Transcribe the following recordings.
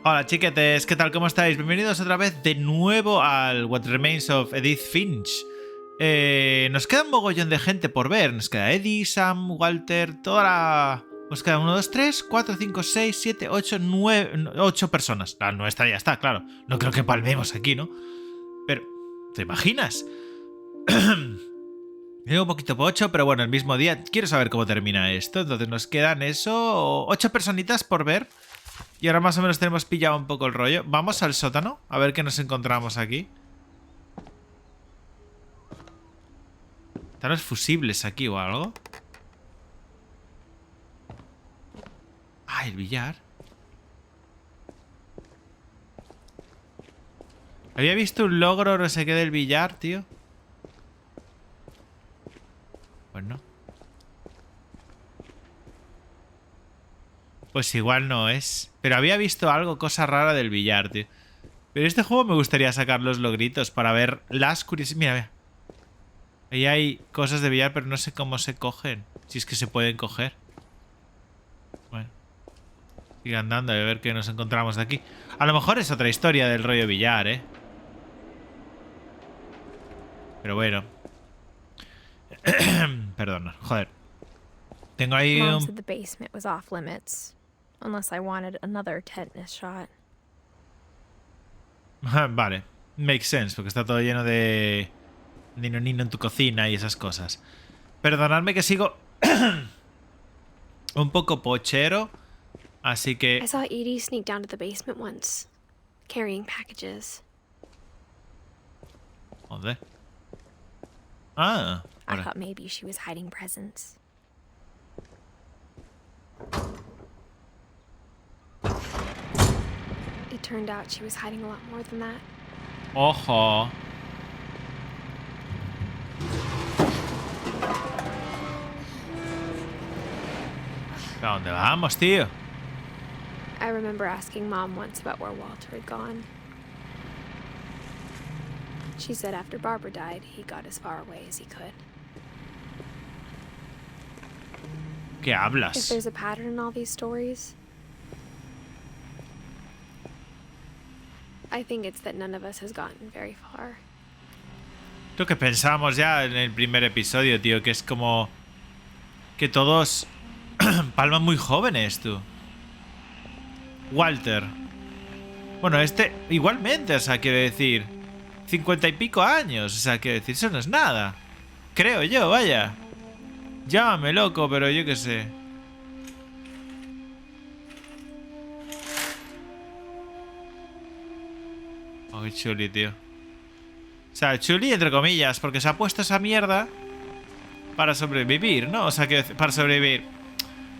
Hola chiquetes, ¿qué tal? ¿Cómo estáis? Bienvenidos otra vez de nuevo al What Remains of Edith Finch. Nos queda un mogollón de gente por ver. Nos queda Eddie, Sam, Walter, toda la... Nos queda 1, 2, 3, 4, 5, 6, 7, 8, 9... 8 personas. La nuestra ya está, claro. No creo que palmemos aquí, ¿no? Pero, ¿te imaginas? Tengo un poquito por 8, pero bueno, el mismo día. Quiero saber cómo termina esto. Entonces nos quedan eso... 8 personitas por ver. Y ahora más o menos tenemos pillado un poco el rollo. Vamos al sótano, a ver qué nos encontramos aquí. ¿Están los fusibles aquí o algo? Ah, el billar. Había visto un logro no sé qué del billar, tío. Pues no. Pues igual no es. Pero había visto algo, cosa rara del billar, tío. Pero este juego me gustaría sacar los logritos para ver las curiosidades. Mira, mira. Ahí hay cosas de billar, pero no sé cómo se cogen. Si es que se pueden coger. Bueno. Sigue andando y a ver qué nos encontramos de aquí. A lo mejor es otra historia del rollo billar, ¿eh? Pero bueno. Perdona, joder. Tengo ahí Mom un... said the basement was off limits, unless I wanted another tetanus shot. Vale. Makes sense, porque está todo lleno de... Nino Nino en tu cocina y esas cosas. Perdonadme que sigo... un poco pochero. Así I que... saw Edie sneak down to the basement once, carrying packages. ¿Dónde? Ah, I ahora. thought maybe she was hiding presents. It turned out she was hiding a lot more than that. Ojo. ¿A dónde vamos, tío? I remember asking Mom once about where Walter had gone. She said after Barbara died, he got as far away as he could. ¿Qué If hablas? there's a pattern in all these stories, I think it's that none of us has gotten very far. Lo que pensábamos ya en el primer episodio, tío, que es como... que todos palman muy jóvenes, tú. Walter. Bueno, este igualmente, o sea, quiero decir... 50 y pico años, o sea, quiero decir, eso no es nada. Creo yo, vaya. Llámame loco, pero yo qué sé. Oh, qué chuli, tío. O sea, chuli entre comillas, porque se ha puesto esa mierda para sobrevivir, ¿no? O sea, que para sobrevivir.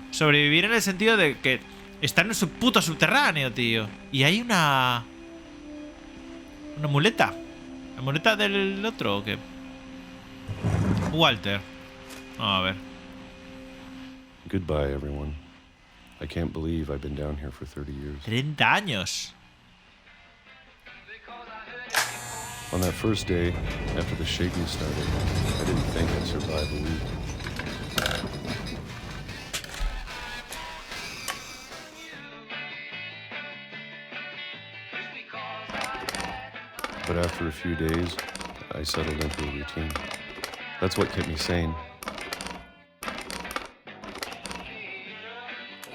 Sobrevivir en el sentido de que está en su puto subterráneo, tío. Y hay una... una muleta. ¿La muleta del otro o qué? Walter. Vamos a ver. Goodbye, everyone. I can't believe I've been down here for 30 years. 30 años. On that first day, after the shaking started, I didn't think I'd survive a week. But after a few days, I settled into a routine. That's what kept me sane.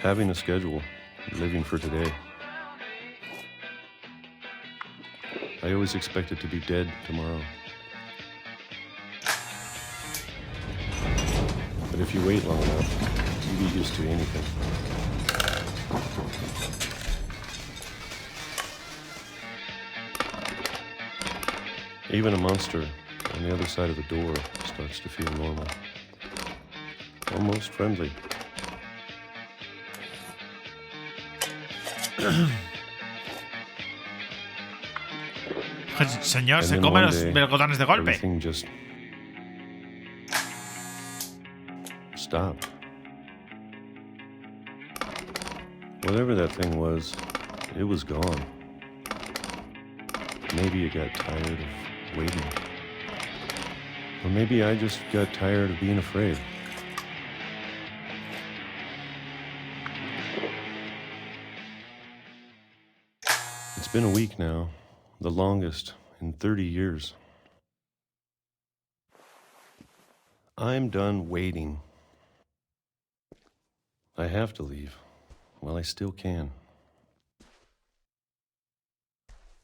Having a schedule, living for today. I always expected to be dead tomorrow. But if you wait long enough, you get used to anything. Even a monster on the other side of the door starts to feel normal. Almost friendly. Señor, And se then come one los day, melocotones de golpe. everything just stopped. Whatever that thing was, it was gone. Maybe it got tired of waiting. Or maybe I just got tired of being afraid. It's been a week now, the longest in 30 years. I'm done waiting. I have to leave while I still can.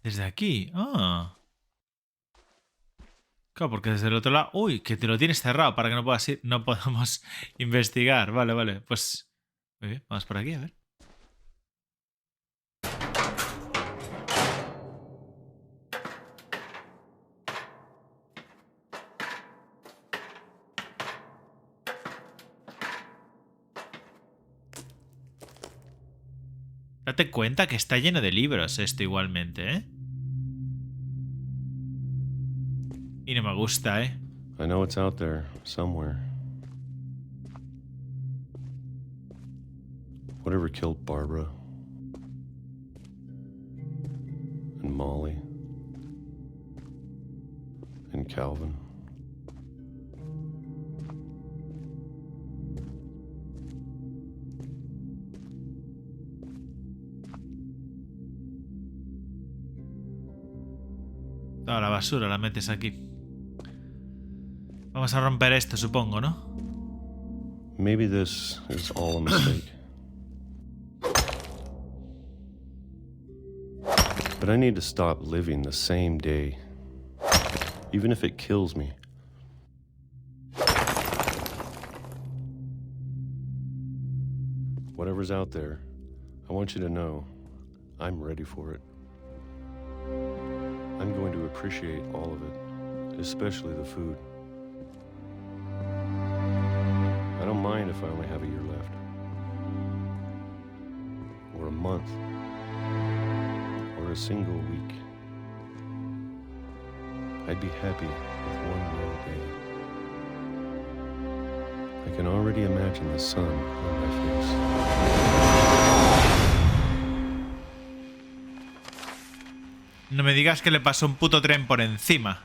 Desde aquí. Ah. Claro, porque desde el otro lado... Uy, que te lo tienes cerrado para que no puedas ir, no podamos investigar. Vale, vale. Pues... Muy bien, vamos por aquí, a ver. Date cuenta que está lleno de libros esto igualmente, ¿eh? Y no me gusta, ¿eh? I know it's out there, somewhere. Whatever killed Barbara and Molly and Calvin. Toda la basura la metes aquí. Vamos a romper esto, supongo, ¿no? Maybe this is all a mistake. But I need to stop living the same day, even if it kills me. Whatever's out there, I want you to know I'm ready for it. I'm going to appreciate all of it, especially the food. I don't mind if I only have a year left. Or a month. Or a single week. I'd be happy with one more day. I can already imagine the sun on my face. No me digas que le pasó un puto tren por encima.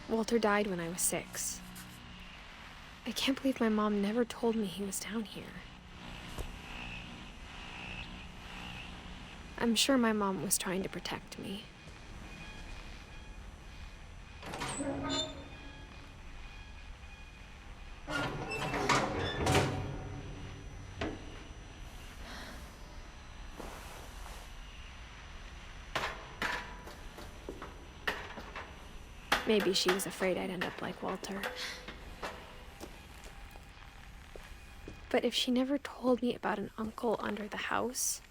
Walter died when I was 6. I can't believe my mom never told me he was down here. I'm sure my mom was trying to protect me. Maybe she was afraid I'd end up like Walter. But if she never told me about an uncle under the house,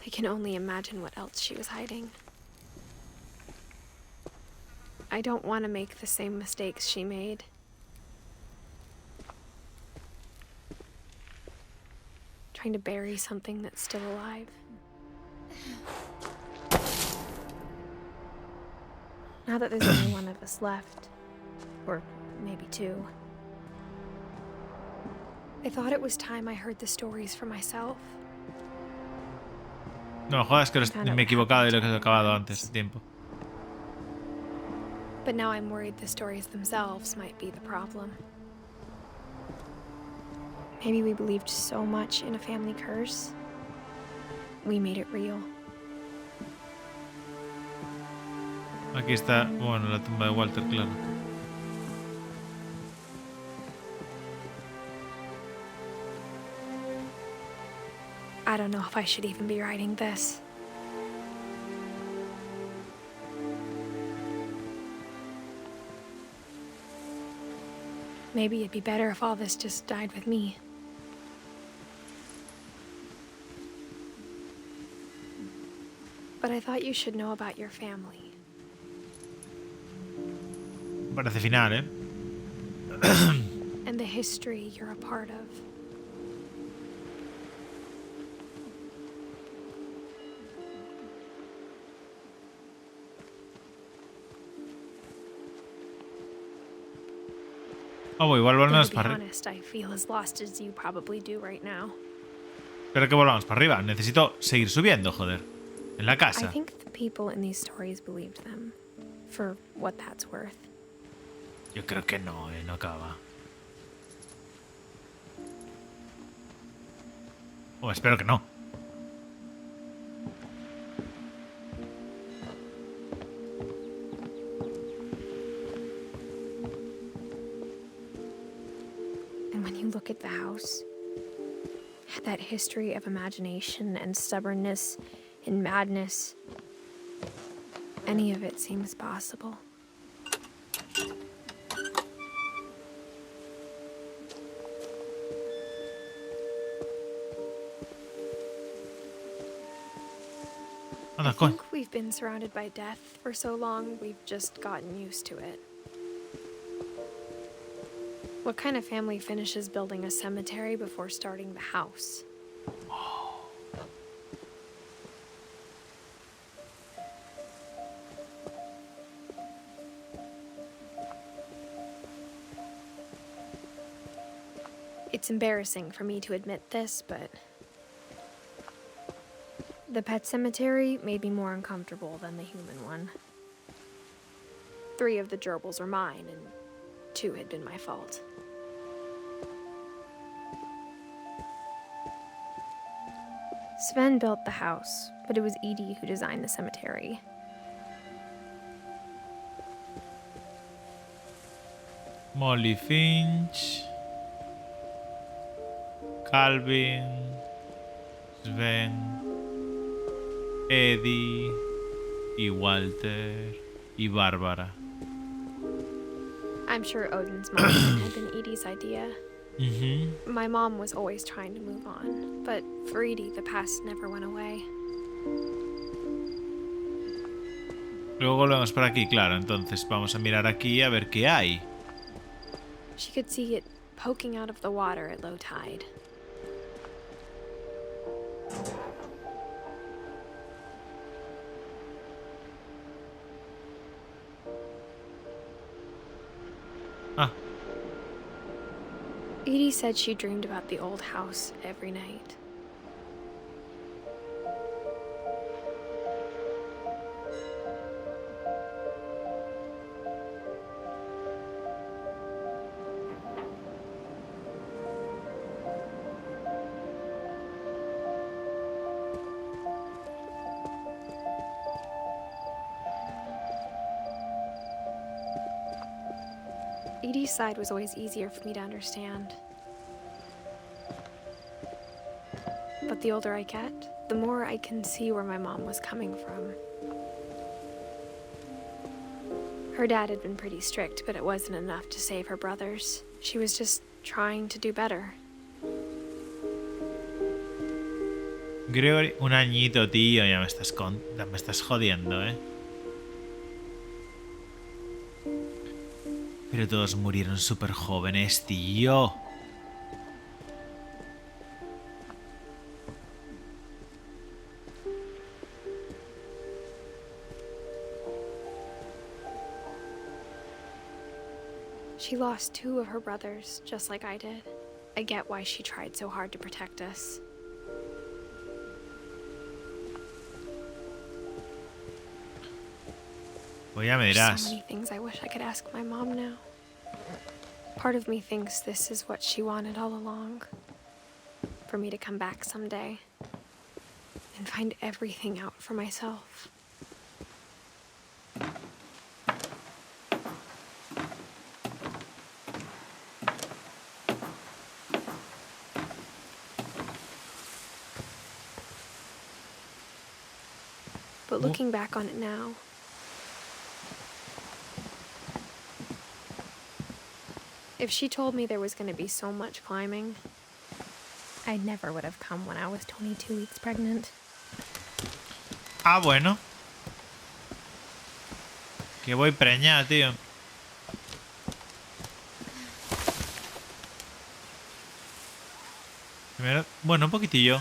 I can only imagine what else she was hiding. I don't want to make the same mistakes she made. Trying to bury something that's still alive. Now that there's only one of us left, or maybe 2, I thought it was time I heard the stories for myself. No, jodas que me he equivocado y lo que he acabado antes de tiempo. But now I'm worried the stories themselves might be the problem. Maybe we believed so much in a family curse, we made it real. Aquí está, bueno, la tumba de Walter, claro. I don't know if I should even be writing this. Maybe it'd be better if all this just died with me. But I thought you should know about your family. Parece final, ¿eh? And the history you're a part of. Oh, igual volvemos To be para arriba. honest, I feel as lost as you probably do right now. Pero que volvamos para arriba. Necesito seguir subiendo, joder. En la I casa. think the people in these stories believed them, for what that's worth. Yo creo que no, no acaba. O espero que no. And when you look at the house, that history of imagination and stubbornness and madness, any of it seems possible. I think we've been surrounded by death for so long, we've just gotten used to it. What kind of family finishes building a cemetery before starting the house? It's embarrassing for me to admit this, but the pet cemetery made me more uncomfortable than the human one. 3 of the gerbils were mine, and 2 had been my fault. Sven built the house, but it was Edie who designed the cemetery. Molly Finch, Calvin, Sven, Eddie y Walter y Bárbara. I'm sure Odin's monument had been Edie's idea. Mm-hmm. My mom was always trying to move on, but for Edie, the past never went away. Luego volvemos por aquí, claro. Entonces vamos a mirar aquí a ver qué hay. She could see it poking out of the water at low tide. Ah, Edie said she dreamed about the old house every night. Edie's side was always easier for me to understand. But the older I get, the more I can see where my mom was coming from. Her dad had been pretty strict, but it wasn't enough to save her brothers. She was just trying to do better. Gregory, un añito, tío. Ya me estás jodiendo, ¿eh? Pero todos murieron súper jóvenes, tío. She lost 2 of her brothers, just like I did. I get why she tried so hard to protect us. Pues ya me There's dirás. so many things I wish I could ask my mom now. Part of me thinks this is what she wanted all along. For me to come back someday and find everything out for myself. But looking back on it now, if she told me there was going to be so much climbing, I never would have come when I was 22 weeks pregnant. Ah, bueno. Que voy preñada, tío. Primero, bueno, un poquitillo.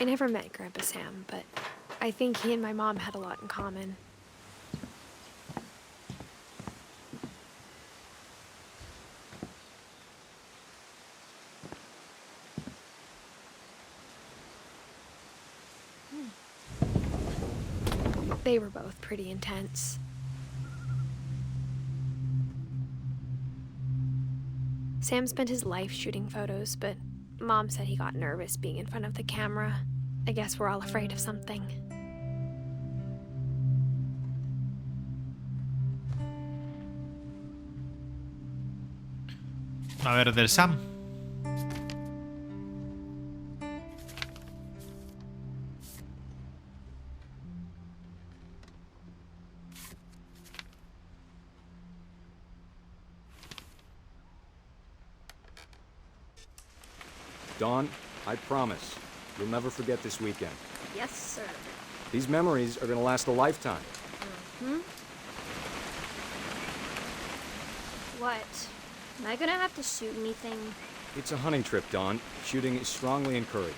I never met Grandpa Sam, but I think he and my mom had a lot in common. They were both pretty intense. Sam spent his life shooting photos, but Mom said he got nervous being in front of the camera. I guess we're all afraid of something. A ver, del Sam. Dawn, I promise, you'll never forget this weekend. Yes, sir. These memories are gonna last a lifetime. What? Am I gonna have to shoot anything? It's a hunting trip, Dawn. Shooting is strongly encouraged.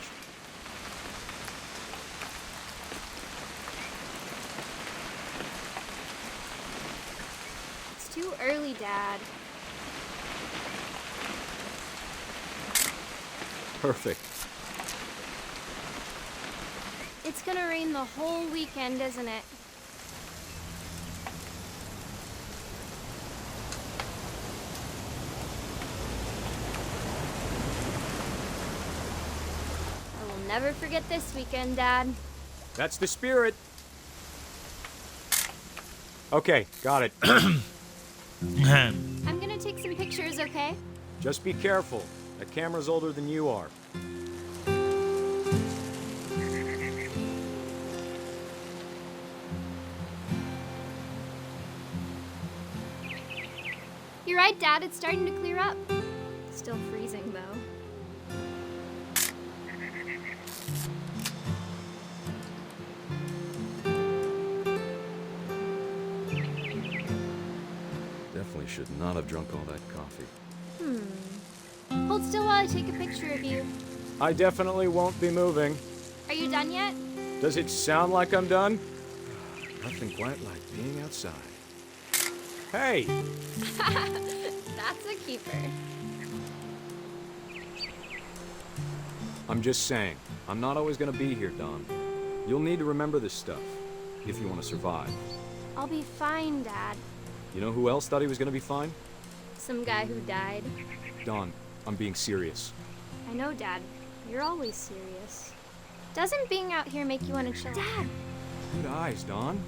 It's too early, Dad. Perfect. It's gonna rain the whole weekend, isn't it? I will never forget this weekend, Dad. That's the spirit. Okay, got it. I'm gonna take some pictures, okay? Just be careful. That camera's older than you are. You're right, Dad. It's starting to clear up. Still freezing, though. Definitely should not have drunk all that coffee. Hold still while I take a picture of you. I definitely won't be moving. Are you done yet? Does it sound like I'm done? Nothing quite like being outside. Hey! That's a keeper. I'm just saying, I'm not always gonna be here, Dawn. You'll need to remember this stuff, if you want to survive. I'll be fine, Dad. You know who else thought he was gonna be fine? Some guy who died. Dawn, I'm being serious. I know, Dad. You're always serious. Doesn't being out here make you want to chill? Dad! Good eyes, Dawn.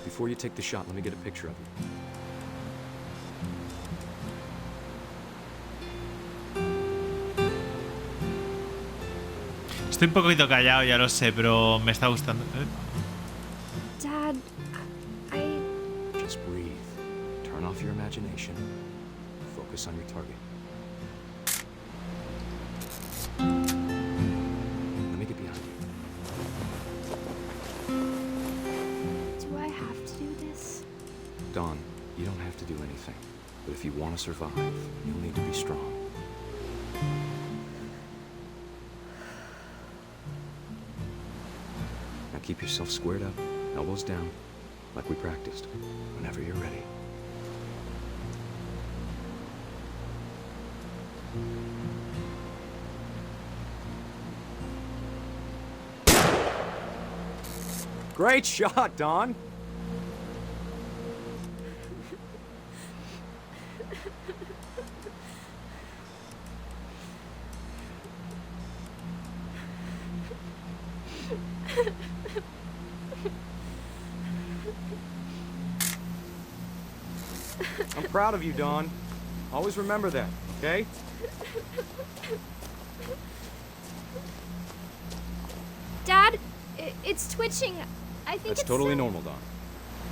Before you take the shot, let me get a picture of you. Estoy un poquito callado, ya lo sé, pero me está gustando. Dad, I... Just breathe. Turn off your imagination. Focus on your target. Let me get behind you. Do I have to do this? Dawn, you don't have to do anything. But if you want to survive, you'll need to be strong. Now keep yourself squared up, elbows down, like we practiced, whenever you're ready. Great shot, Dawn! I'm proud of you, Dawn. Always remember that, okay? Dad, it's twitching. I think That's it's totally normal, Dawn.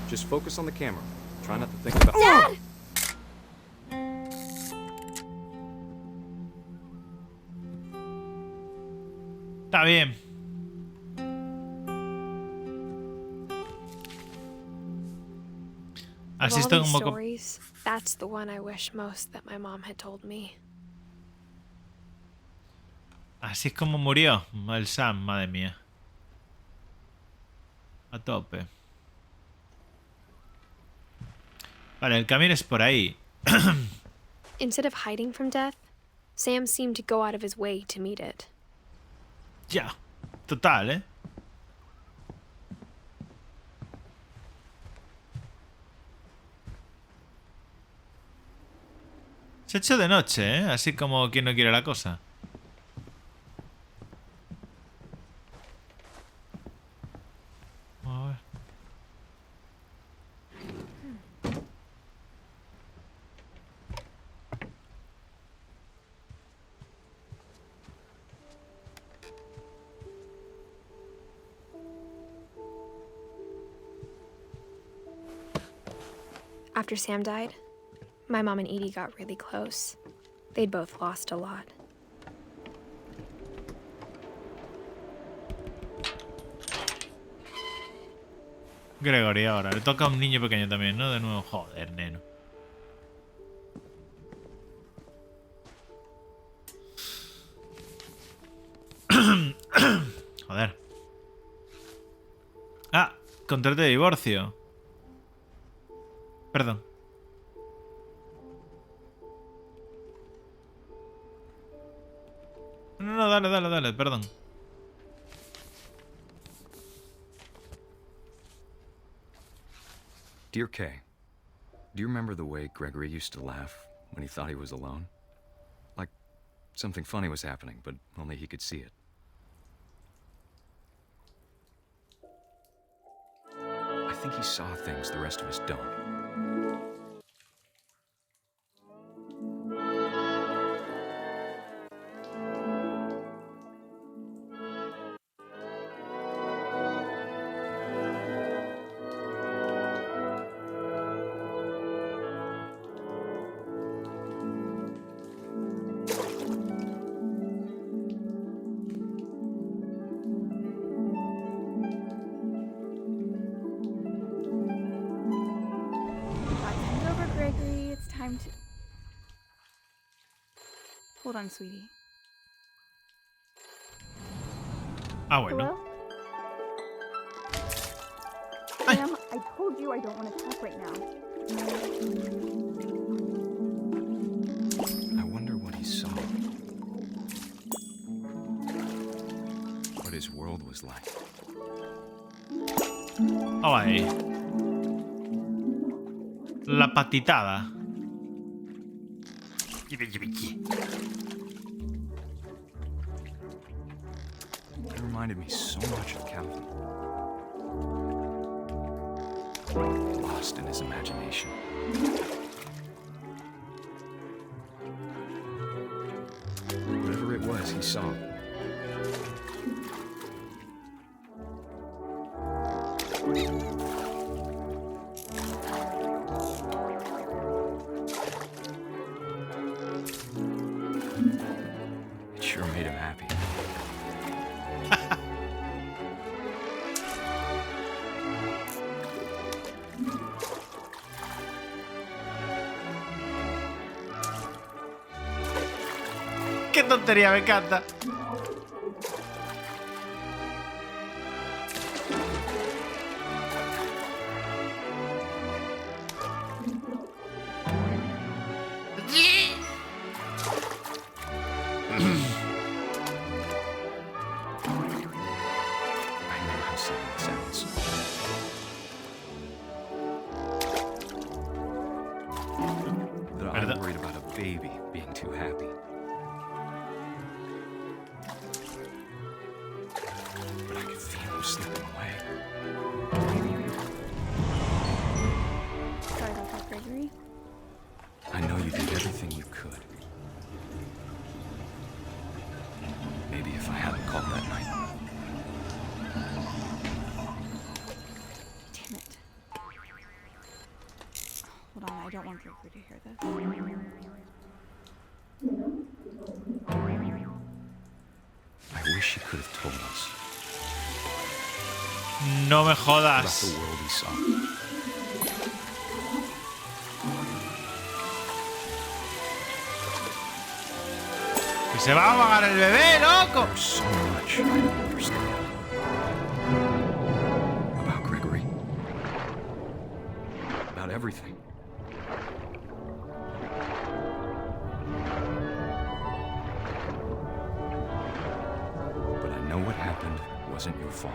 Just focus on the camera. Try not to think about... Dad! Está bien. Of Así all estoy these un poco. stories, that's the one I wish most that my mom had told me. Así es como murió el Sam, madre mía. A tope. Vale, el camino es por ahí. Instead of hiding from death, Sam seemed to go out of his way to meet it. Ya. Total, ¿eh? Se ha hecho de noche, ¿eh? Así como quien no quiere la cosa. A ver. After Sam died, my mom and Edie got really close. They'd both lost a lot. Gregory ahora. Le toca a un niño pequeño también, ¿no? De nuevo. Joder, neno. Joder. Ah, contrato de divorcio. Perdón. No, dale, perdón. Dear Kay, do you remember the way Gregory used to laugh when he thought he was alone? Like something funny was happening, but only he could see it. I think he saw things the rest of us don't. Time to... Hold on, sweetie. Ah, bueno. Hello? Sam, I told you I don't want to talk right now. I wonder what he saw. What his world was like. Oh, ahí. La patitada. It reminded me so much of Calvin. Lost in his imagination. Whatever it was, he saw. It sure made him happy. ¡Qué tontería! Me encanta. I know how silly it sounds. That I'm ¿Verdad? worried about a baby being too happy. But I could feel him slipping away. Sorry about that, Gregory. I know you did everything you could. Maybe if I hadn't called that night. Damn it. Hold on, I don't want Gregory to hear this. I wish he could have told us No me about jodas. the world he saw. ¡Que se va a apagar el bebé, loco! There's so much I don't understand about Gregory. About everything. never fall.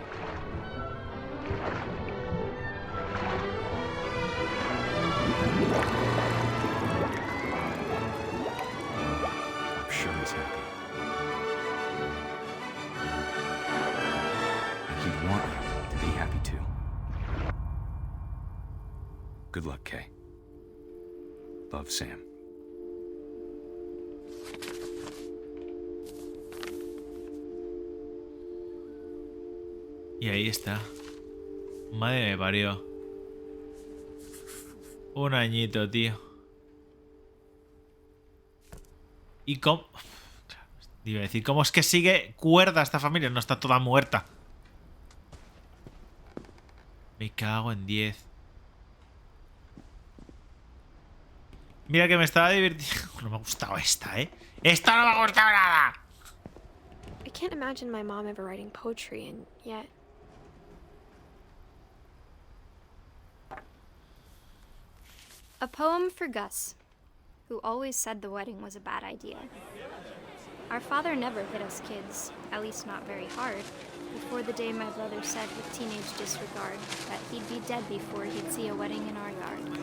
I'm sure he's happy. And he'd want you to be happy too. Good luck, Kay. Love, Sam. Y ahí está. Madre me parió. Un añito, tío. ¿Y cómo? Iba a decir, ¿cómo es que sigue cuerda esta familia? No está toda muerta. Me cago en 10. Mira que me estaba divirtiendo. No me ha gustado esta, ¿eh? ¡Esta no me ha gustado nada! I can't imagine my mom ever writing poetry, and yet... A poem for Gus, who always said the wedding was a bad idea. Our father never hit us kids, at least not very hard, before the day my brother said with teenage disregard that he'd be dead before he'd see a wedding in our yard.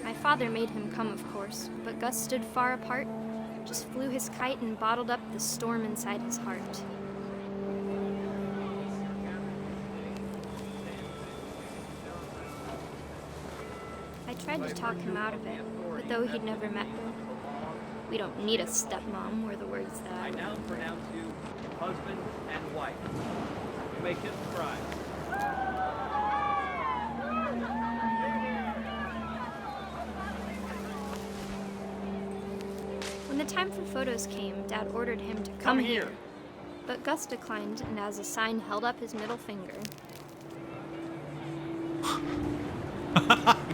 My father made him come, of course, but Gus stood far apart, just flew his kite and bottled up the storm inside his heart. I tried to talk him out of it, but though he'd never met her, we don't need a stepmom were the words that I now learned. pronounce you husband and wife. You may kiss the bride. When the time for photos came, Dad ordered him to come here. But Gus declined, and as a sign held up his middle finger.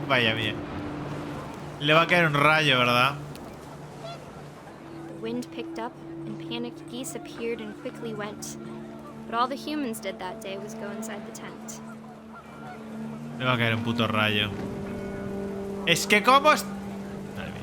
Vaya mía. Le va a caer un rayo, ¿verdad? The wind picked up, and panicked geese appeared and quickly went. But all the humans did that day was go inside the tent. Le va a caer un puto rayo. Es que cómo es... Madre mía.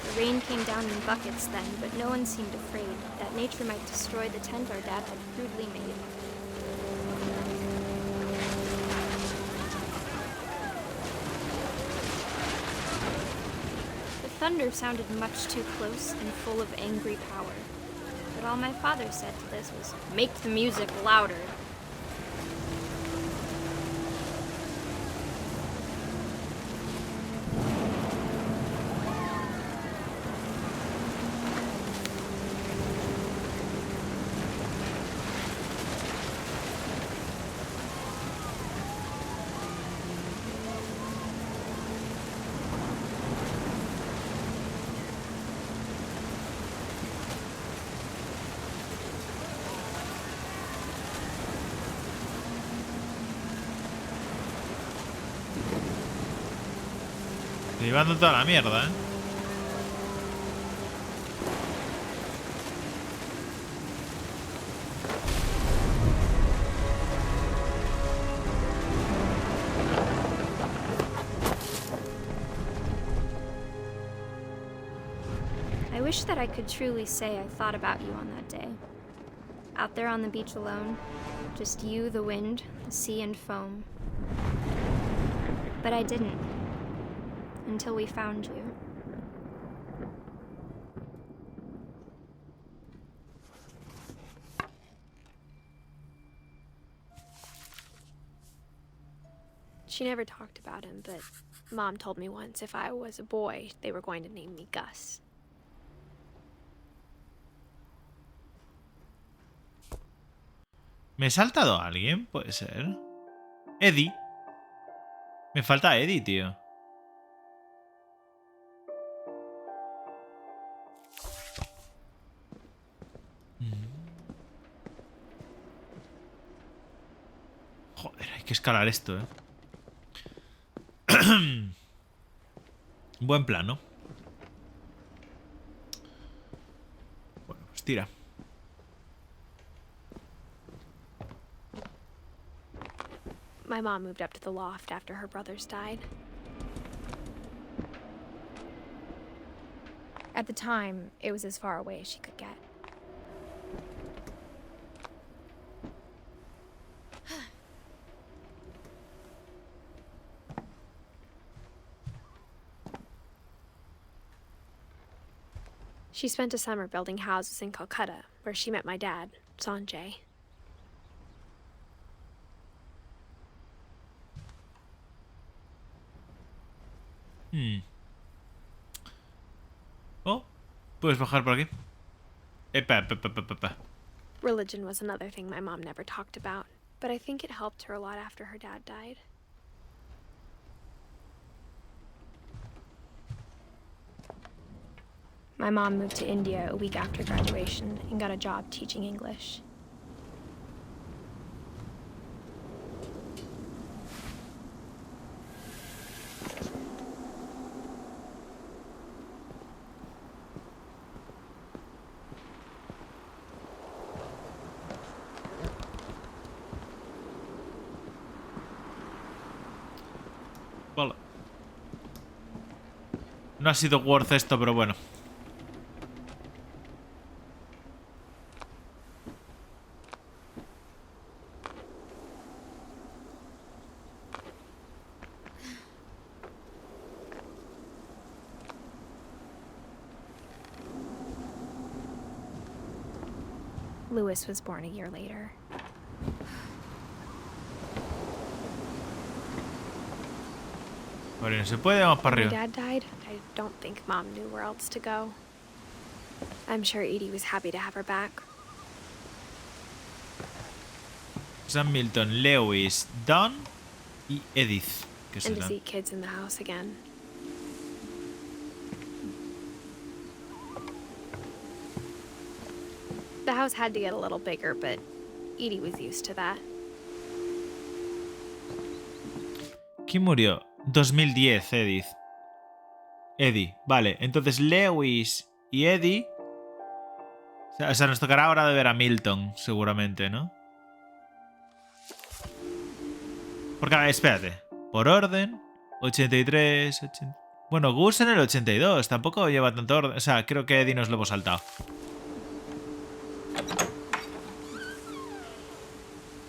The rain came down in buckets then, but no one seemed afraid that nature might destroy the tent our dad had crudely made. The thunder sounded much too close and full of angry power. But all my father said to this was, "Make the music louder." Estoy llevando toda la mierda, ¿eh? I wish that I could truly say I thought about you on that day. Out there on the beach alone, just you, the wind, the sea, and foam. But I didn't. Until we found you. She never talked about him, but Mom told me once if I was a boy, they were going to name me Gus. ¿Me he saltado a alguien? Puede ser. Eddie. Me falta Eddie, tío. Joder, hay que escalar esto, ¿eh? Buen plano. tira. My mom moved up to the loft after her brothers died. At the time, it was as far away as she could get. She spent a summer building houses in Calcutta, where she met my dad, Sanjay. Oh, puedes bajar por aquí. Epa. Religion was another thing my mom never talked about, but I think it helped her a lot after her dad died. My mom moved to India a week after graduation and got a job teaching English. Vale. No ha sido worth esto, pero bueno. Lewis was born a year later. Vale, no se puede, vamos para When my arriba. dad died, I don't think Mom knew where else to go. I'm sure Edie was happy to have her back. Sam Milton, Lewis, Don y Edith. ¿Qué And to serán? see kids in the house again. The house had to get a little bigger, but Edie was used to that. ¿Quién murió? 2010, Edith. Eddie, vale. Entonces Lewis y Eddie. O sea, nos tocará ahora de ver a Milton, seguramente, ¿no? Porque, a ver, espérate. Por orden, 83, 80... Bueno, Gus en el 82. Tampoco lleva tanto orden. O sea, creo que Eddie nos lo hemos saltado.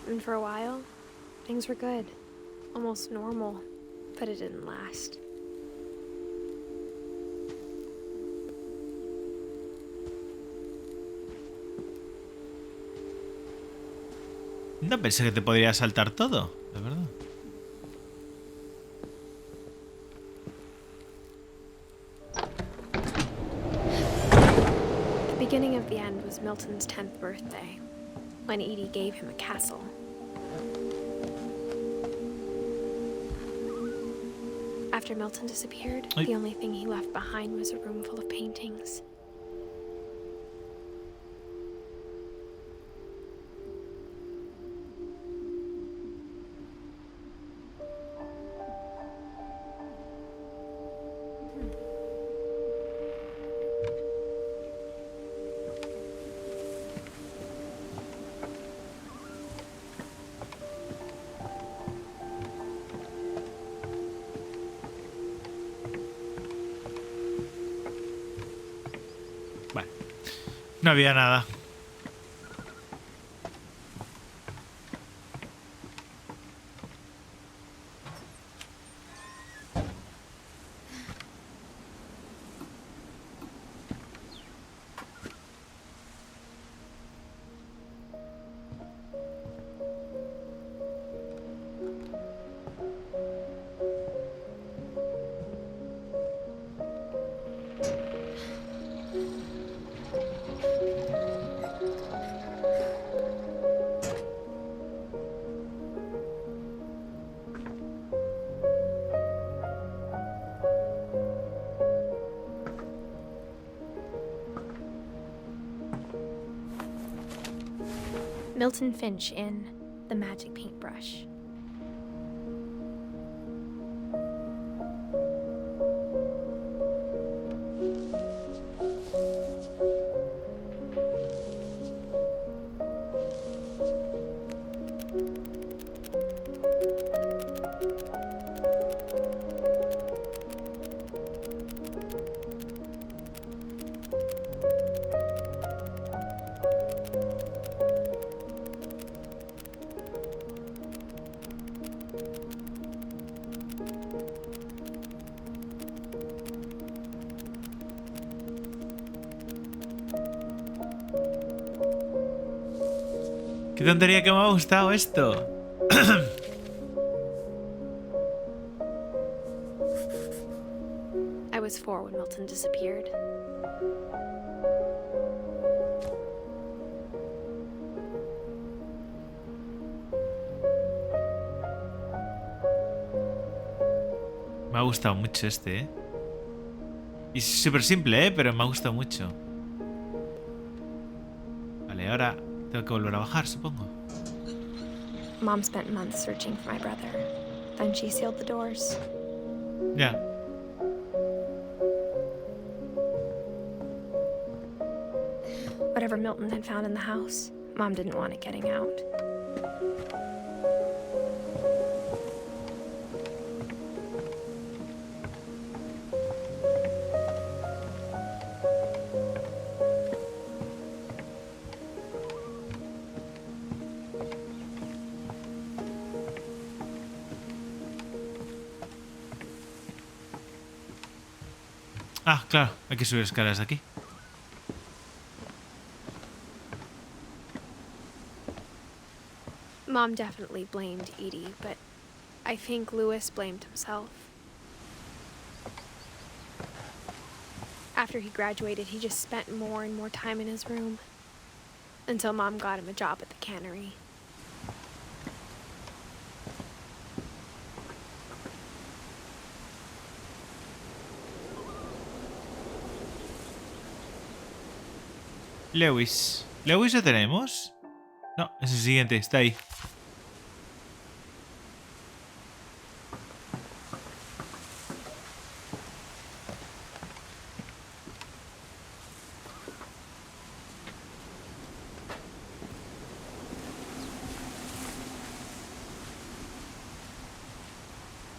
And for a while, things were good. Almost normal. But it didn't last. No pensé que te podría saltar todo, de verdad. The beginning of the end was Milton's 10th birthday, when Edie gave him a castle. After Milton disappeared, the only thing he left behind was a room full of paintings. Vale. No había nada. Milton Finch in The Magic Paintbrush. ¡Qué tontería que me ha gustado esto! I was 4 when Milton disappeared. Me ha gustado mucho este, ¿eh? Y es súper simple, ¿eh? Pero me ha gustado mucho. Vale, ahora tengo que volver a bajar, supongo. Mom spent months searching for my brother. Then she sealed the doors. Ya. Whatever Milton had found in the house, Mom didn't want it getting out. Ah, claro, hay que subir escaleras de aquí. Mom definitely blamed Edie, but I think Louis blamed himself. After he graduated, he just spent more and more time in his room. Until Mom got him a job at the cannery. Lewis. ¿Lewis lo tenemos? No, es el siguiente, está ahí.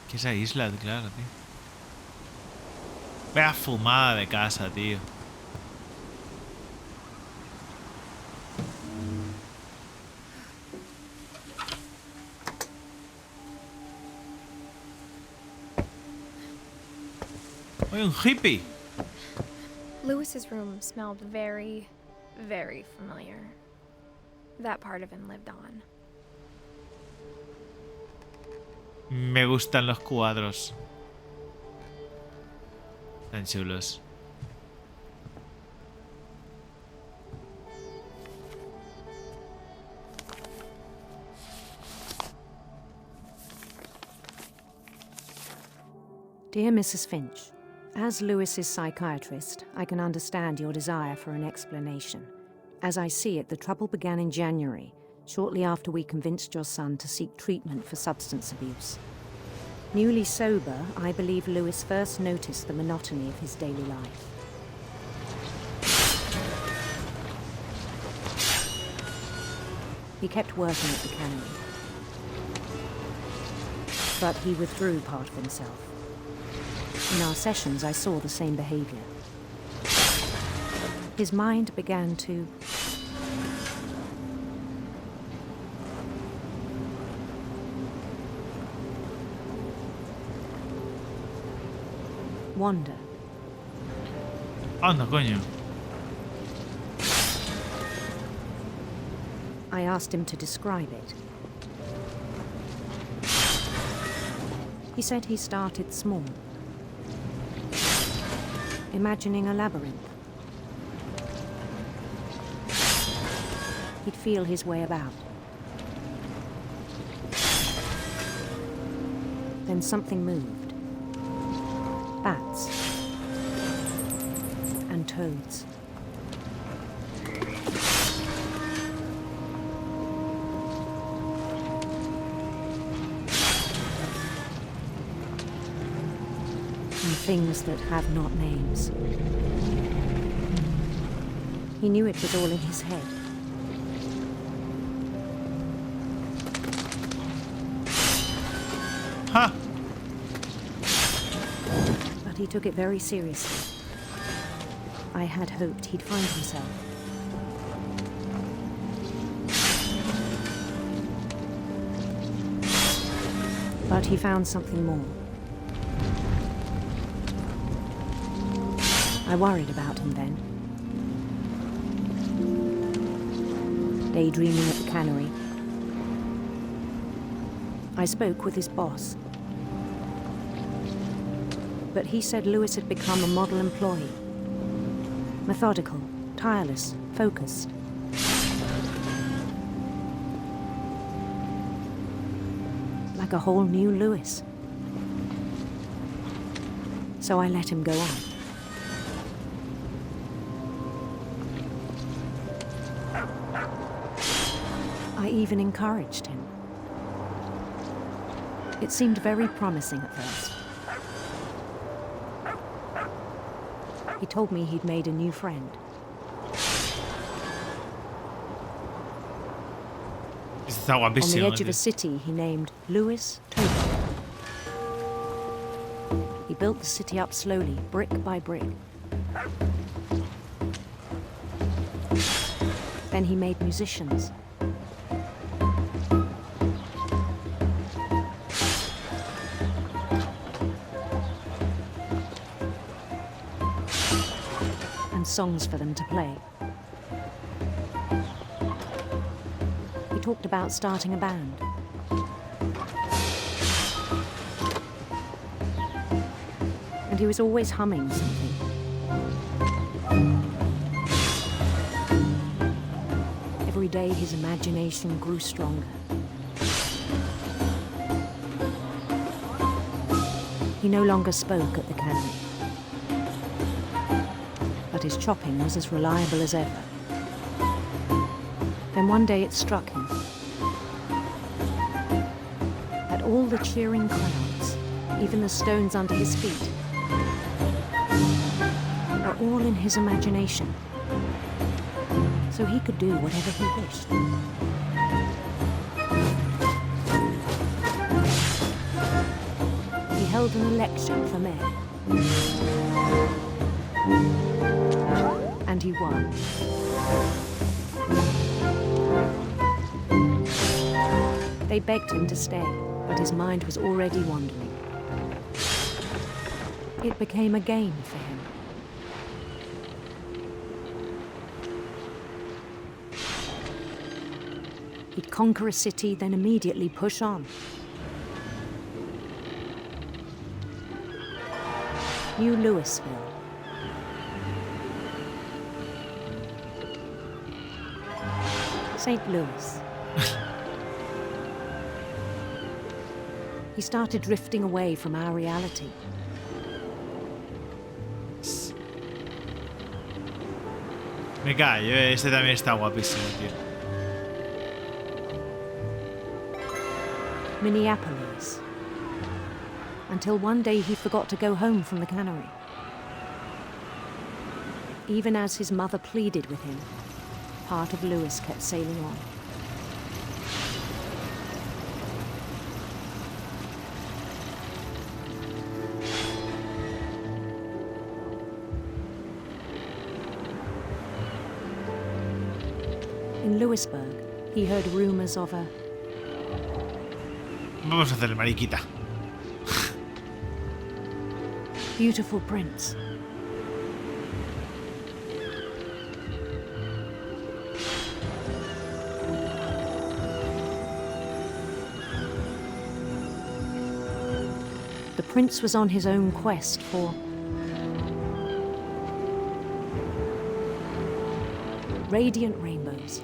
¿Qué es esa isla? Claro, tío. Vaya fumada de casa, tío. ¡Oye, un hippie! Louis's room smelled very, very familiar. That part of him lived on. Me gustan los cuadros. Tan chulos. Dear Mrs. Finch, as Lewis's psychiatrist, I can understand your desire for an explanation. As I see it, the trouble began in January, shortly after we convinced your son to seek treatment for substance abuse. Newly sober, I believe Lewis first noticed the monotony of his daily life. He kept working at the cannery, but he withdrew part of himself. In our sessions, I saw the same behavior. His mind began to wander. Anda, coño. I asked him to describe it. He said he started small, imagining a labyrinth. He'd feel his way about. Then something moved. Bats and toads. And things that have not names. He knew it was all in his head. ¡Ja! But he took it very seriously. I had hoped he'd find himself. But he found something more. I worried about him then. daydreaming at the cannery. I spoke with his boss, but he said Lewis had become a model employee. Methodical, tireless, focused. Like a whole new Lewis. So I let him go on. I even encouraged him. It seemed very promising at first. He told me he'd made a new friend. Está On the guapísimo. edge of a city he named Lewis Toby. He built the city up slowly, brick by brick. Then he made musicians. And songs for them to play. He talked about starting a band. And he was always humming something. Every day his imagination grew stronger. He no longer spoke at the cannery, but his chopping was as reliable as ever. Then one day it struck him that all the cheering crowds, even the stones under his feet, are all in his imagination, so he could do whatever he wished. He held an election for mayor, and he won. They begged him to stay, but his mind was already wandering. It became a game for him. He'd conquer a city, then immediately push on. New Louisville. St. Louis. He started drifting away from our reality. Me callo, este también está guapísimo, tío. Minneapolis. Until one day he forgot to go home from the cannery. Even as his mother pleaded with him, part of Lewis kept sailing on. In Lewisburg, he heard rumors of a Vamos a hacerle mariquita. beautiful prince. The prince was on his own quest for radiant rainbows.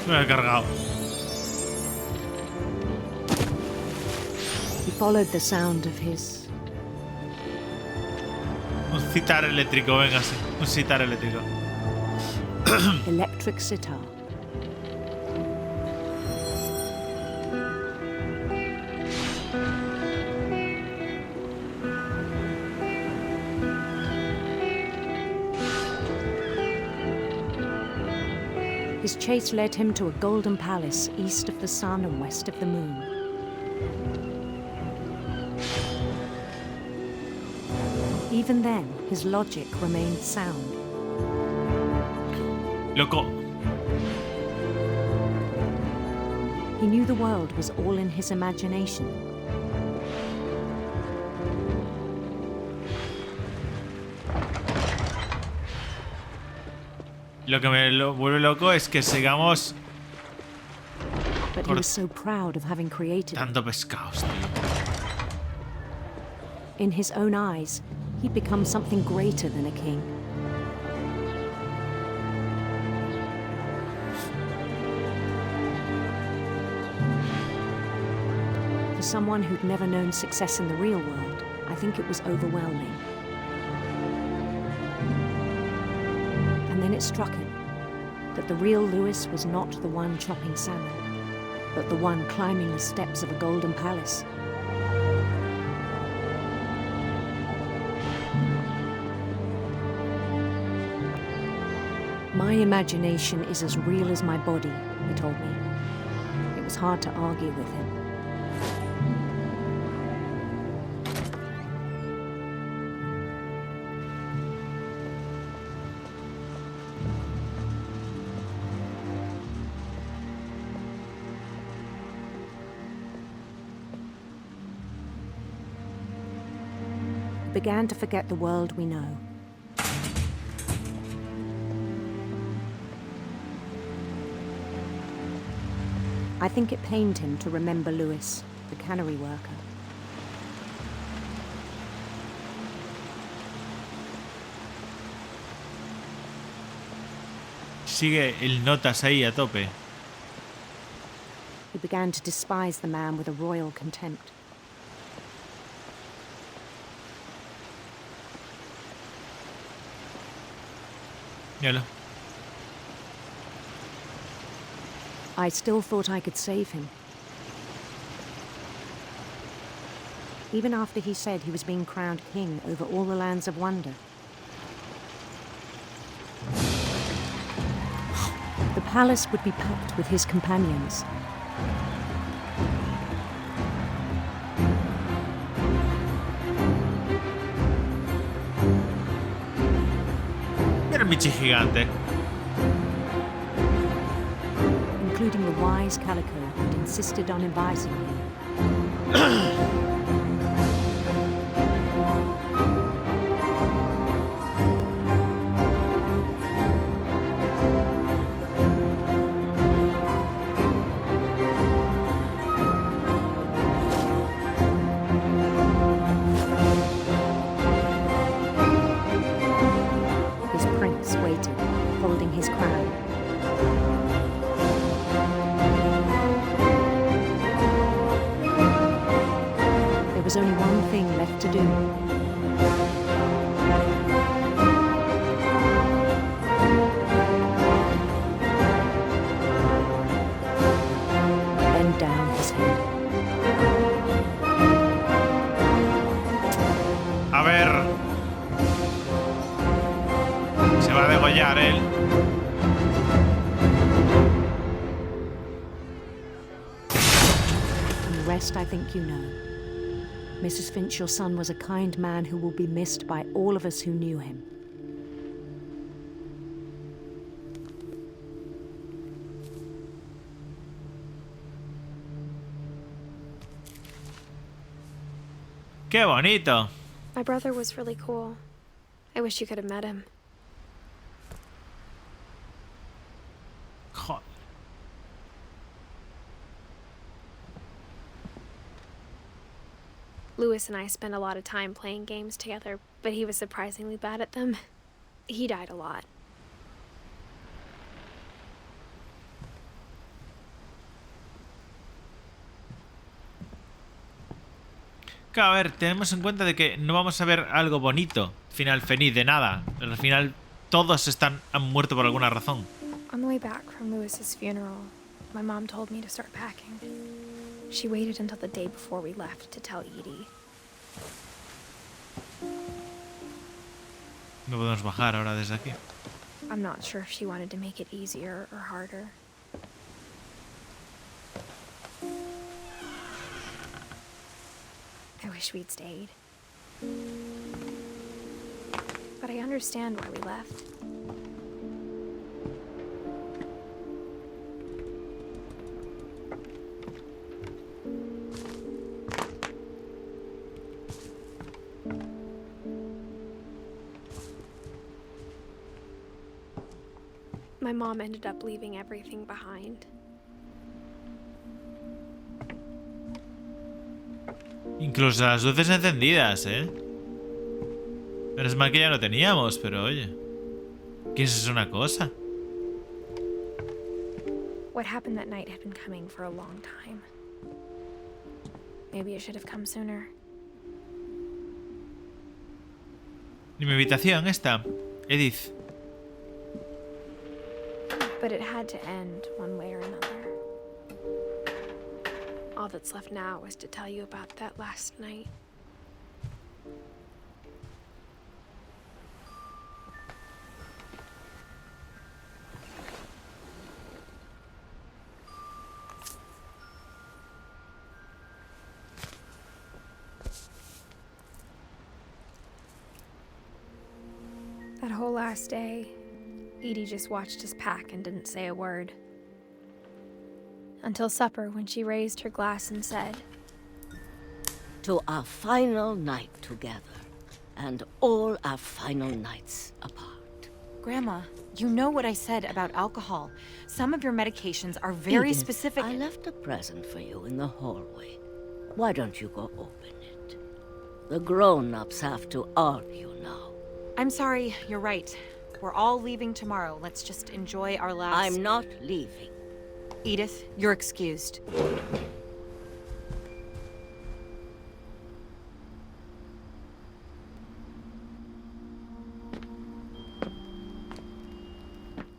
Me lo he cargado. He followed the sound of his Un citar eléctrico, venga, sí. Un citar eléctrico. electric sitar. His chase led him to a golden palace east of the sun and west of the moon. Even then, his logic remained sound. Loco. He knew the world was all in his imagination. Lo que me lo vuelve loco es que sigamos But he was so proud of having created it. dando pescados, tío. In his own eyes, he'd become something greater than a king. For someone who'd never known success in the real world, I think it was overwhelming. And then it struck him that the real Lewis was not the one chopping salmon, but the one climbing the steps of a golden palace. My imagination is as real as my body, he told me. It was hard to argue with him. We began to forget the world we know. I think it pained him to remember Lewis, the cannery worker. Sigue el notas ahí a tope. He began to despise the man with a royal contempt. Míralo. I still thought I could save him. Even after he said he was being crowned king over all the lands of wonder. The palace would be packed with his companions. Mira el Michi gigante. Including the wise Calico who'd insisted on advising him. His prince waited, holding his crown. There was only one thing left to do. Bend down his head. A ver. Se va a degollar él. And the rest I think you know. Mrs. Finch, your son was a kind man who will be missed by all of us who knew him. ¡Qué bonito! My brother was really cool. I wish you could have met him. Joder. Lewis and I spent a lot of time playing games together, but he was surprisingly bad at them. He died a lot. Claro, a ver, tenemos en cuenta de que no vamos a ver algo bonito, final feliz, de nada. Al final todos han muerto por alguna razón. On the way back from Lewis's funeral, my mom told me to start packing. She waited until the day before we left to tell Edie. No podemos bajar ahora desde aquí. I'm not sure if she wanted to make it easier or harder. I wish we'd stayed. But I understand why we left. My mom ended up leaving everything behind. Incluso las luces encendidas, ¿eh? Menos mal que ya no teníamos, pero oye. ¿Qué es una cosa? What happened that night had been coming for a long time. Maybe it should have come sooner. Ni mi habitación esta, Edith. But it had to end one way or another. All that's left now is to tell you about that last night. That whole last day, Edie just watched us pack and didn't say a word. Until supper, when she raised her glass and said, "To our final night together, and all our final nights apart." Grandma, you know what I said about alcohol. Some of your medications are very Edith, specific. I left a present for you in the hallway. Why don't you go open it? The grown-ups have to argue now. I'm sorry, you're right. We're all leaving tomorrow. Let's just enjoy our last... I'm not leaving. Edith, you're excused.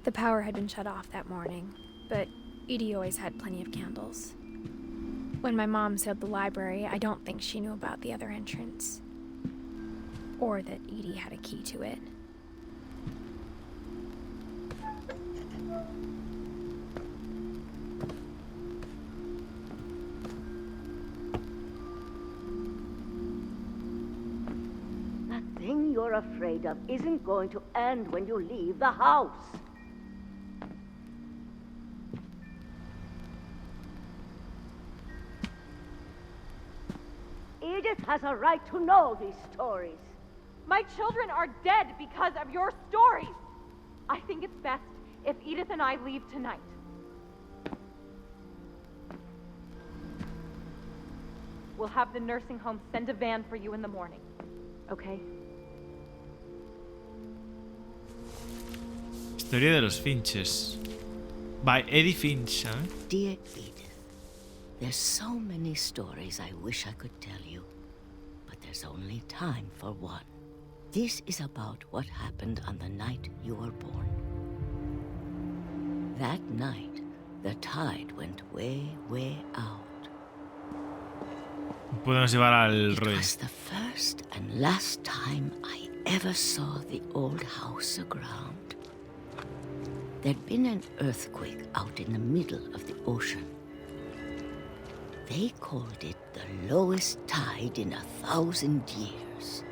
The power had been shut off that morning, but Edie always had plenty of candles. When my mom sealed the library, I don't think she knew about the other entrance. Or that Edie had a key to it. That thing you're afraid of isn't going to end when you leave the house. Edith has a right to know these stories. My children are dead because of your stories! I think it's best if Edith and I leave tonight. We'll have the nursing home send a van for you in the morning, okay? Historia de los Finches. By Edith Finch, ¿eh? Dear Edith, there's so many stories I wish I could tell you, but there's only time for one. This is about what happened on the night you were born. That night, the tide went way, way out. Podemos llevar al rey. It was the first and last time I ever saw the old house aground. There'd been an earthquake out in the middle of the ocean. They called it the lowest tide in 1,000 years.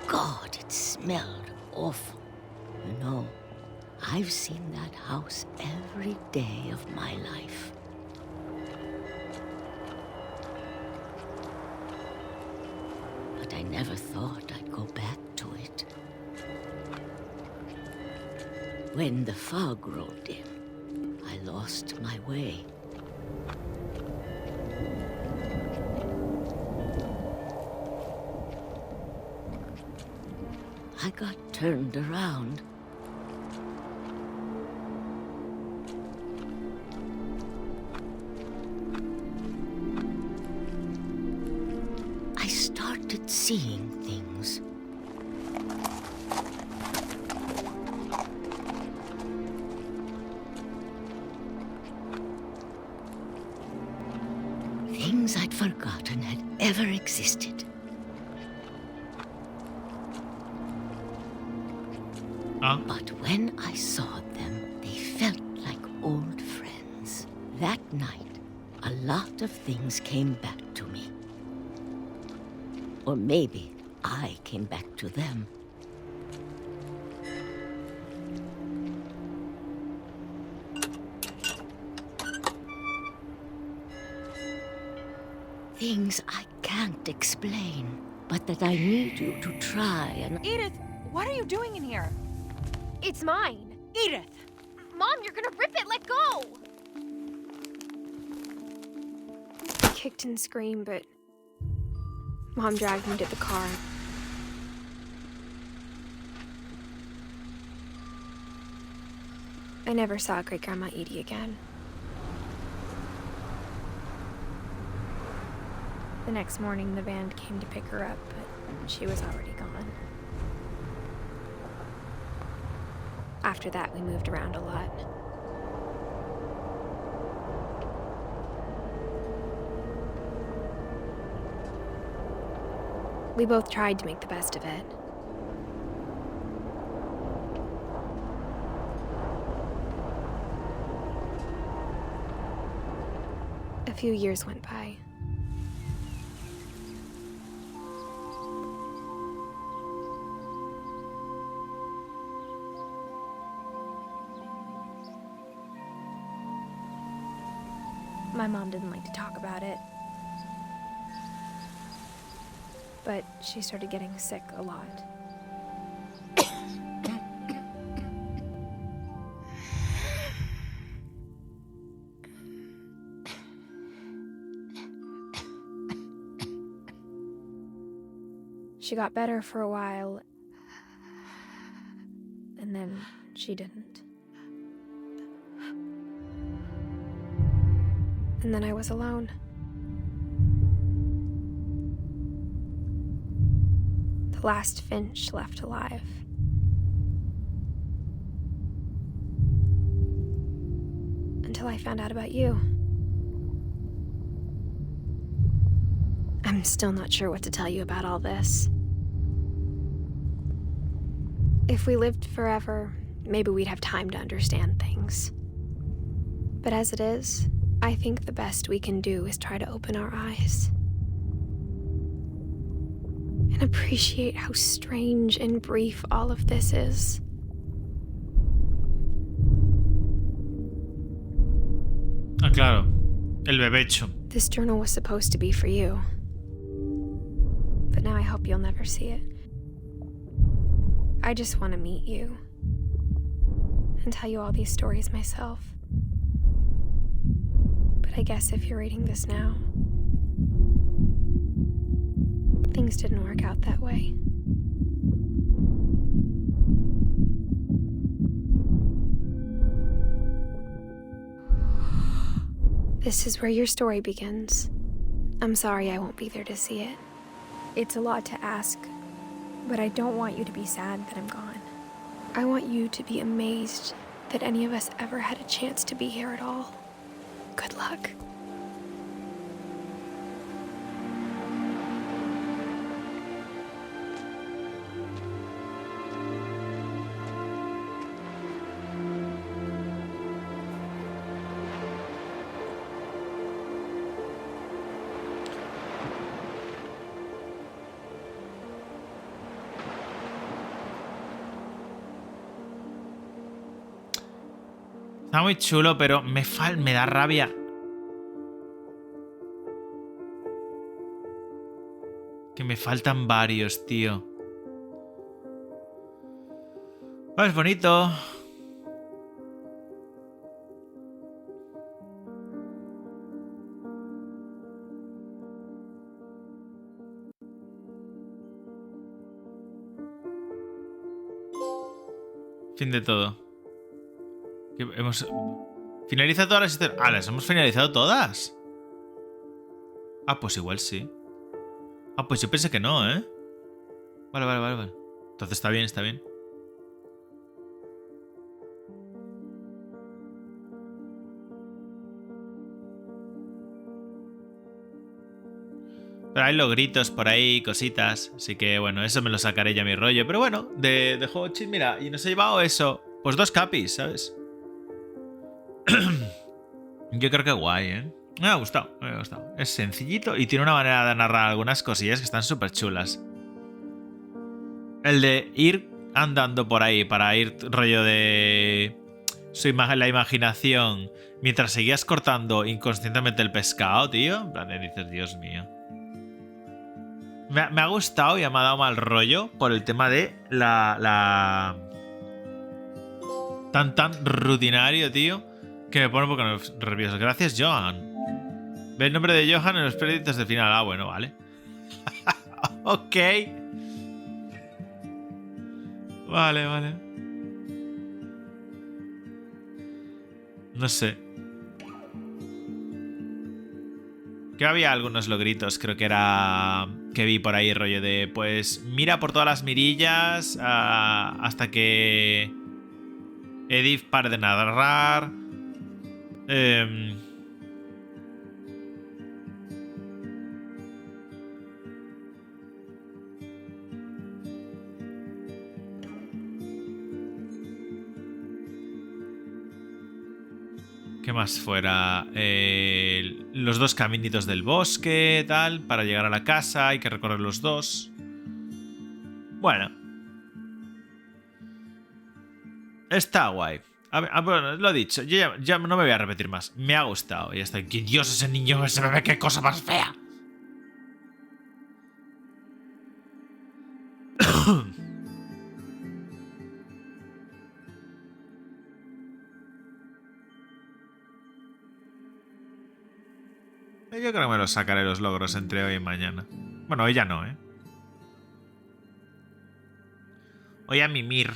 God, it smelled awful. You know, I've seen that house every day of my life. But I never thought I'd go back to it. When the fog rolled in, I lost my way. I got turned around. I started seeing things. Things I'd forgotten had ever existed. But when I saw them, they felt like old friends. That night, a lot of things came back to me. Or maybe I came back to them. Things I can't explain, but that I need you to try and... Edith, what are you doing in here? It's mine! Edith! Mom, you're gonna rip it! Let go! I kicked and screamed, but Mom dragged me to the car. I never saw Great-Grandma Edie again. The next morning, the band came to pick her up, but she was already gone. After that, we moved around a lot. We both tried to make the best of it. A few years went by. My mom didn't like to talk about it. But she started getting sick a lot. She got better for a while, and then she didn't. And then I was alone. The last Finch left alive. Until I found out about you. I'm still not sure what to tell you about all this. If we lived forever, maybe we'd have time to understand things. But as it is, I think the best we can do is try to open our eyes. And appreciate how strange and brief all of this is. Ah, claro. El bebecho. This journal was supposed to be for you. But now I hope you'll never see it. I just want to meet you. And tell you all these stories myself. But I guess if you're reading this now, things didn't work out that way. This is where your story begins. I'm sorry I won't be there to see it. It's a lot to ask, but I don't want you to be sad that I'm gone. I want you to be amazed that any of us ever had a chance to be here at all. Good luck. Está muy chulo, pero me da rabia. Que me faltan varios, tío. Ah, es bonito. Fin de todo. Que hemos finalizado todas las historias. Ah, ¿las hemos finalizado todas? Ah, pues igual sí. Ah, pues yo pensé que no, ¿eh? Vale. Entonces está bien, está bien. Pero hay logritos por ahí, cositas. Así que bueno, eso me lo sacaré ya a mi rollo. Pero bueno, de juego chill, mira, y nos ha llevado eso. Pues 2 capis, ¿sabes? Yo creo que guay, ¿eh? Me ha gustado, me ha gustado. Es sencillito y tiene una manera de narrar algunas cosillas que están súper chulas. El de ir andando por ahí para ir rollo de la imaginación mientras seguías cortando inconscientemente el pescado, tío. En plan, dices, Dios mío. Me ha gustado y me ha dado mal rollo por el tema de tan rutinario, tío, que me pone un poco nervioso. Gracias, Johan. Ve el nombre de Johan en los créditos de final. Ah, bueno, vale. Ok. Vale. No sé. Que había algunos logritos, creo que era... Que vi por ahí, rollo de... Pues mira por todas las mirillas hasta que... Edith pare de narrar. ¿Qué más fuera? Los 2 caminitos del bosque, tal, para llegar a la casa. Hay que recorrer los 2. Bueno. Está guay. Bueno, lo he dicho. Yo ya no me voy a repetir más. Me ha gustado. Y ya está. ¡Qué Dios, ese niño! ¡Ese bebé! ¡Qué cosa más fea! Yo creo que me los sacaré los logros entre hoy y mañana. Bueno, hoy ya no, ¿eh? Hoy a mimir.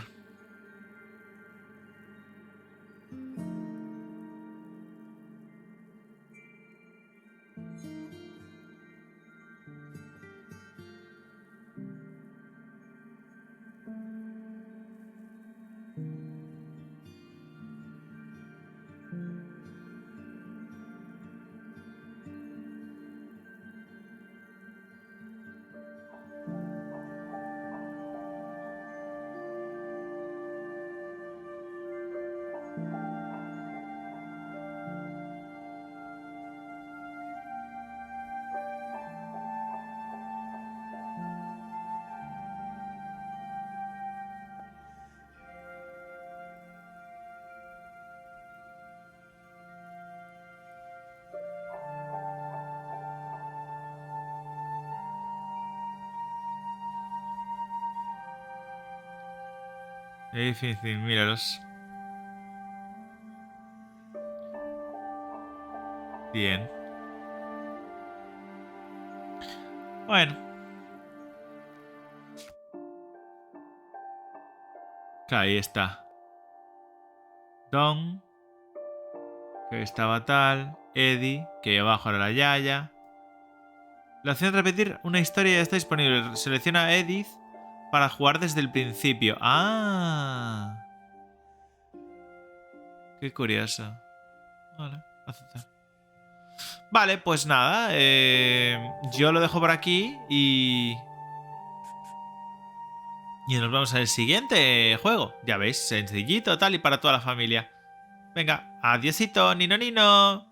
Es difícil, míralos. Bien. Bueno. Ahí está. Don. Que estaba tal. Eddie. Que ahí abajo era la Yaya. La opción de repetir una historia ya está disponible. Selecciona a Edith para jugar desde el principio. ¡Ah! Qué curioso. Vale, aceptar. Vale, pues nada. Yo lo dejo por aquí y nos vemos en el siguiente juego. Ya veis, sencillito, tal y para toda la familia. Venga, adiosito, Nino Nino.